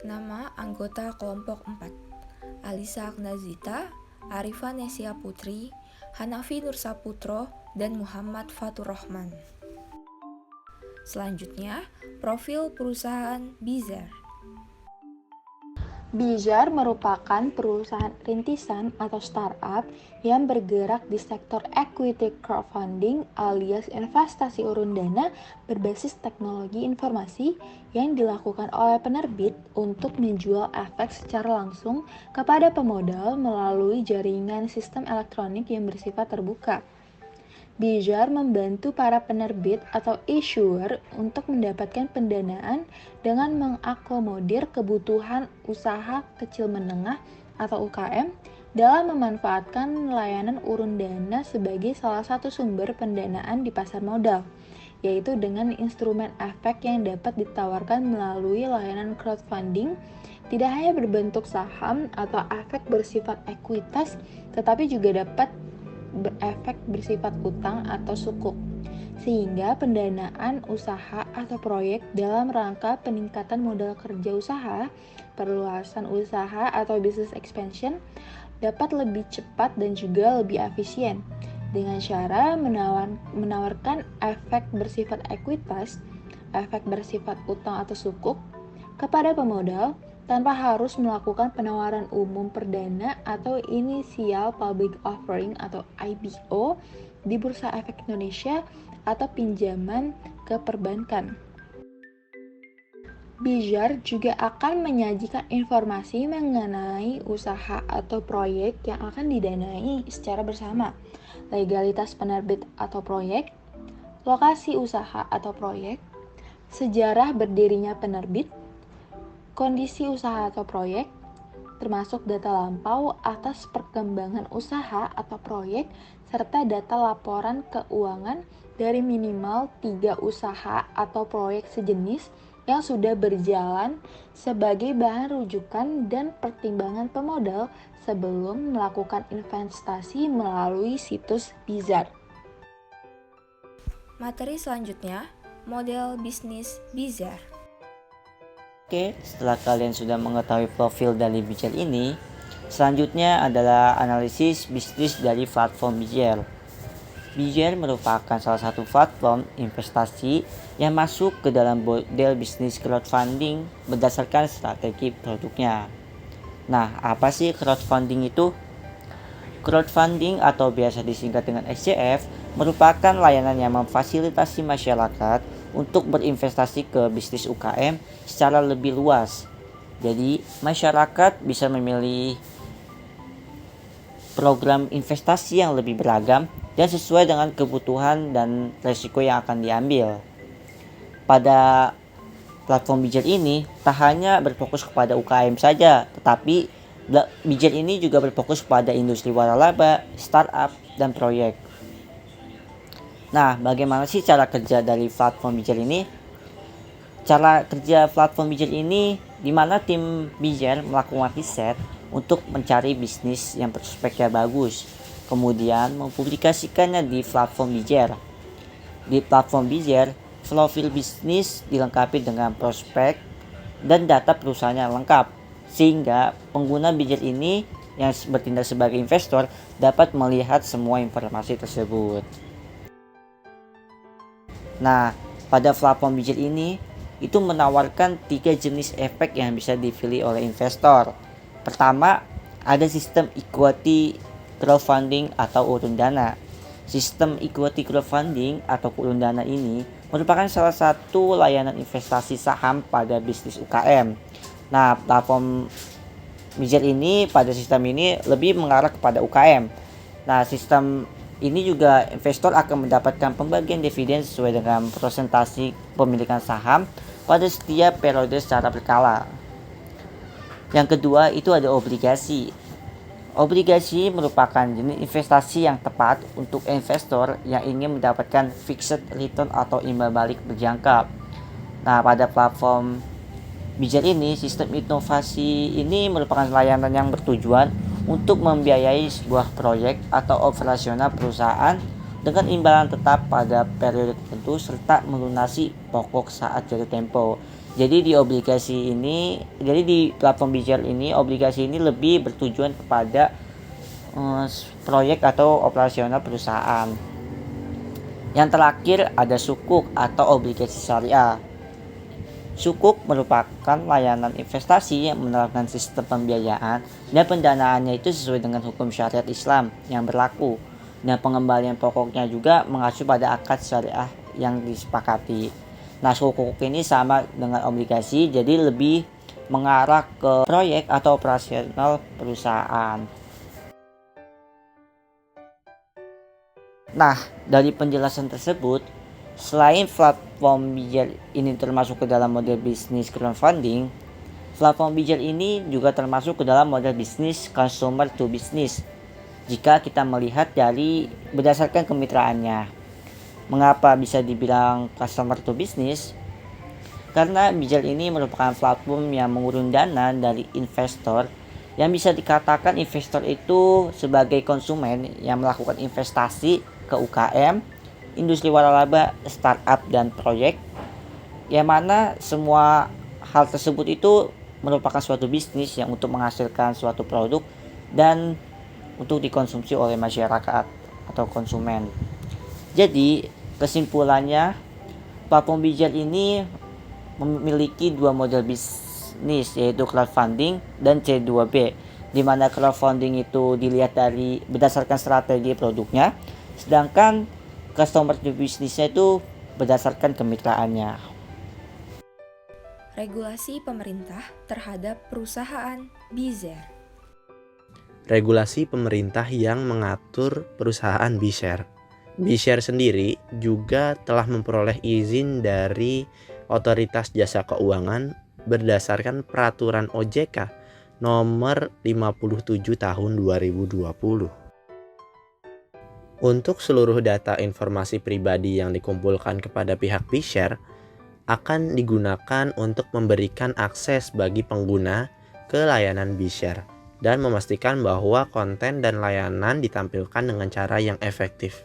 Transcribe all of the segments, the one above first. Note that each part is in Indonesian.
Nama anggota kelompok 4: Alisa Agnazita, Arifa Nesia Putri, Hanafi Nursaputro, dan Muhammad Faturrahman. Selanjutnya, profil perusahaan Bizar. Bizar merupakan perusahaan rintisan atau startup yang bergerak di sektor equity crowdfunding alias investasi urun dana berbasis teknologi informasi yang dilakukan oleh penerbit untuk menjual efek secara langsung kepada pemodal melalui jaringan sistem elektronik yang bersifat terbuka. Bizar membantu para penerbit atau issuer untuk mendapatkan pendanaan dengan mengakomodir kebutuhan usaha kecil menengah atau UKM dalam memanfaatkan layanan urun dana sebagai salah satu sumber pendanaan di pasar modal, yaitu dengan instrumen efek yang dapat ditawarkan melalui layanan crowdfunding, tidak hanya berbentuk saham atau efek bersifat ekuitas, tetapi juga dapat berefek bersifat utang atau sukuk, sehingga pendanaan usaha atau proyek dalam rangka peningkatan modal kerja usaha, perluasan usaha atau business expansion dapat lebih cepat dan juga lebih efisien dengan cara menawarkan efek bersifat ekuitas, efek bersifat utang atau sukuk kepada pemodal tanpa harus melakukan penawaran umum perdana atau initial public offering atau IPO di Bursa Efek Indonesia atau pinjaman ke perbankan. Bizar juga akan menyajikan informasi mengenai usaha atau proyek yang akan didanai secara bersama, legalitas penerbit atau proyek, lokasi usaha atau proyek, sejarah berdirinya penerbit, kondisi usaha atau proyek, termasuk data lampau atas perkembangan usaha atau proyek, serta data laporan keuangan dari minimal 3 usaha atau proyek sejenis yang sudah berjalan sebagai bahan rujukan dan pertimbangan pemodal sebelum melakukan investasi melalui situs Bizar. Materi selanjutnya, model bisnis Bizar. Oke, setelah kalian sudah mengetahui profil dari Bizar ini, selanjutnya adalah analisis bisnis dari platform Bizar. Bizar merupakan salah satu platform investasi yang masuk ke dalam model bisnis crowdfunding berdasarkan strategi produknya. Nah, apa sih crowdfunding itu? Crowdfunding atau biasa disingkat dengan SCF merupakan layanan yang memfasilitasi masyarakat untuk berinvestasi ke bisnis UKM secara lebih luas. Jadi, masyarakat bisa memilih program investasi yang lebih beragam dan sesuai dengan kebutuhan dan risiko yang akan diambil. Pada platform Bizar ini tak hanya berfokus kepada UKM saja, tetapi Bizar ini juga berfokus pada industri waralaba, startup, dan proyek. Nah, bagaimana sih cara kerja dari platform Bizar ini? Cara kerja platform Bizar ini di mana tim Bizar melakukan riset untuk mencari bisnis yang prospeknya bagus, kemudian mempublikasikannya di platform Bizar. Di platform Bizar, profil bisnis dilengkapi dengan prospek dan data perusahaan yang lengkap, sehingga pengguna Bizar ini yang bertindak sebagai investor dapat melihat semua informasi tersebut. Nah, pada platform Bizar ini itu menawarkan 3 jenis efek yang bisa dipilih oleh investor. Pertama, ada sistem equity crowdfunding atau urun dana. Sistem equity crowdfunding atau urun dana ini merupakan salah satu layanan investasi saham pada bisnis UKM. Nah, platform Bizar ini pada sistem ini lebih mengarah kepada UKM. Nah, sistem ini juga investor akan mendapatkan pembagian dividen sesuai dengan persentase pemilikan saham pada setiap periode secara berkala. Yang kedua itu ada obligasi. Obligasi merupakan jenis investasi yang tepat untuk investor yang ingin mendapatkan fixed return atau imbal balik berjangka. Nah, pada platform Bizar ini, sistem inovasi ini merupakan layanan yang bertujuan untuk membiayai sebuah proyek atau operasional perusahaan dengan imbalan tetap pada periode tertentu serta melunasi pokok saat jatuh tempo. Jadi di platform Bijar ini obligasi ini lebih bertujuan kepada proyek atau operasional perusahaan. Yang terakhir ada sukuk atau obligasi syariah. Sukuk merupakan layanan investasi yang menerapkan sistem pembiayaan dan pendanaannya itu sesuai dengan hukum syariat Islam yang berlaku, dan pengembalian pokoknya juga mengacu pada akad syariah yang disepakati. Nah, sukuk ini sama dengan obligasi, jadi lebih mengarah ke proyek atau operasional perusahaan. Nah, dari penjelasan tersebut, selain platform Bijar ini termasuk ke dalam model bisnis crowdfunding, platform Bijar ini juga termasuk ke dalam model bisnis consumer to business. Jika kita melihat dari berdasarkan kemitraannya. Mengapa bisa dibilang customer to business? Karena Bijar ini merupakan platform yang mengurun dana dari investor, yang bisa dikatakan investor itu sebagai konsumen yang melakukan investasi ke UKM, industri waralaba, startup, dan proyek, yang mana semua hal tersebut itu merupakan suatu bisnis yang untuk menghasilkan suatu produk dan untuk dikonsumsi oleh masyarakat atau konsumen. Jadi kesimpulannya, platform Bijar ini memiliki dua model bisnis, yaitu crowdfunding dan C2B, di mana crowdfunding itu dilihat dari berdasarkan strategi produknya, sedangkan customer to business-nya itu berdasarkan kemitraannya. Regulasi pemerintah terhadap perusahaan Bijar. Regulasi pemerintah yang mengatur perusahaan B-Share. B-Share sendiri juga telah memperoleh izin dari Otoritas Jasa Keuangan berdasarkan Peraturan OJK nomor 57 tahun 2020. Untuk seluruh data informasi pribadi yang dikumpulkan kepada pihak B-Share akan digunakan untuk memberikan akses bagi pengguna ke layanan B-Share dan memastikan bahwa konten dan layanan ditampilkan dengan cara yang efektif.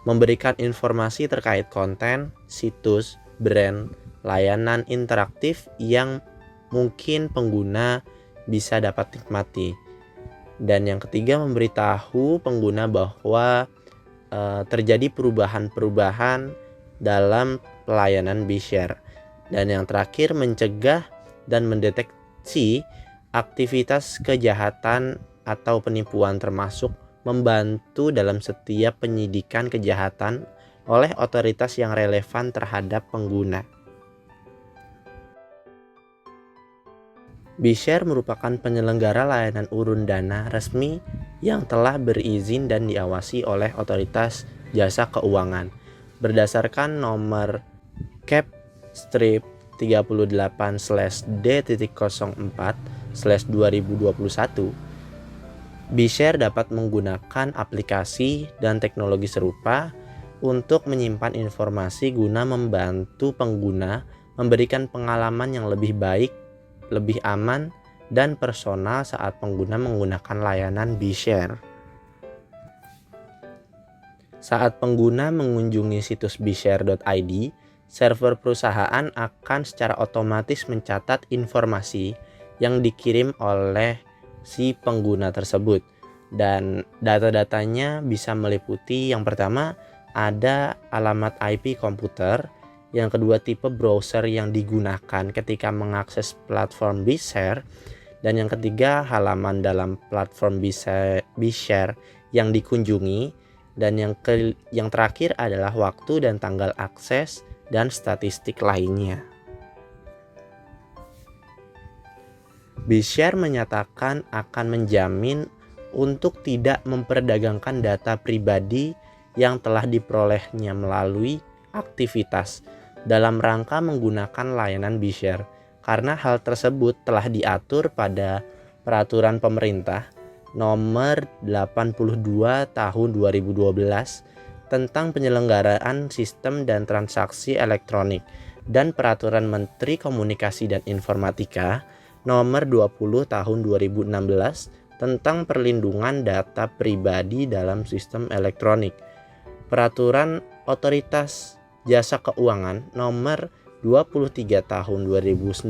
Memberikan informasi terkait konten, situs, brand, layanan interaktif yang mungkin pengguna bisa dapat nikmati. Dan yang ketiga, memberitahu pengguna bahwa terjadi perubahan-perubahan dalam pelayanan B-Share. Dan yang terakhir, mencegah dan mendeteksi aktivitas kejahatan atau penipuan, termasuk membantu dalam setiap penyidikan kejahatan oleh otoritas yang relevan terhadap pengguna. B-Share merupakan penyelenggara layanan urun dana resmi yang telah berizin dan diawasi oleh Otoritas Jasa Keuangan berdasarkan nomor Cap/Strip 38/D.04/2021. B-Share dapat menggunakan aplikasi dan teknologi serupa untuk menyimpan informasi guna membantu pengguna memberikan pengalaman yang lebih baik, lebih aman, dan personal saat pengguna menggunakan layanan B-Share. Saat pengguna mengunjungi situs bshare.id, server perusahaan akan secara otomatis mencatat informasi yang dikirim oleh si pengguna tersebut. Dan data-datanya bisa meliputi, yang pertama ada alamat IP komputer, yang kedua tipe browser yang digunakan ketika mengakses platform B-Share, dan yang ketiga halaman dalam platform B-Share yang dikunjungi, dan yang terakhir adalah waktu dan tanggal akses dan statistik lainnya. B-Share menyatakan akan menjamin untuk tidak memperdagangkan data pribadi yang telah diperolehnya melalui aktivitas dalam rangka menggunakan layanan B-Share, karena hal tersebut telah diatur pada Peraturan Pemerintah Nomor 82 Tahun 2012 tentang penyelenggaraan sistem dan transaksi elektronik dan Peraturan Menteri Komunikasi dan Informatika Nomor 20 Tahun 2016 tentang perlindungan data pribadi dalam sistem elektronik. Peraturan Otoritas Jasa Keuangan Nomor 23 tahun 2019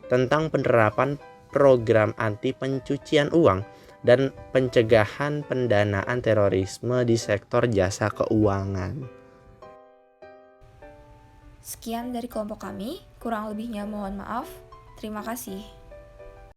tentang penerapan program anti pencucian uang dan pencegahan pendanaan terorisme di sektor jasa keuangan. Sekian dari kelompok kami, kurang lebihnya mohon maaf. Terima kasih.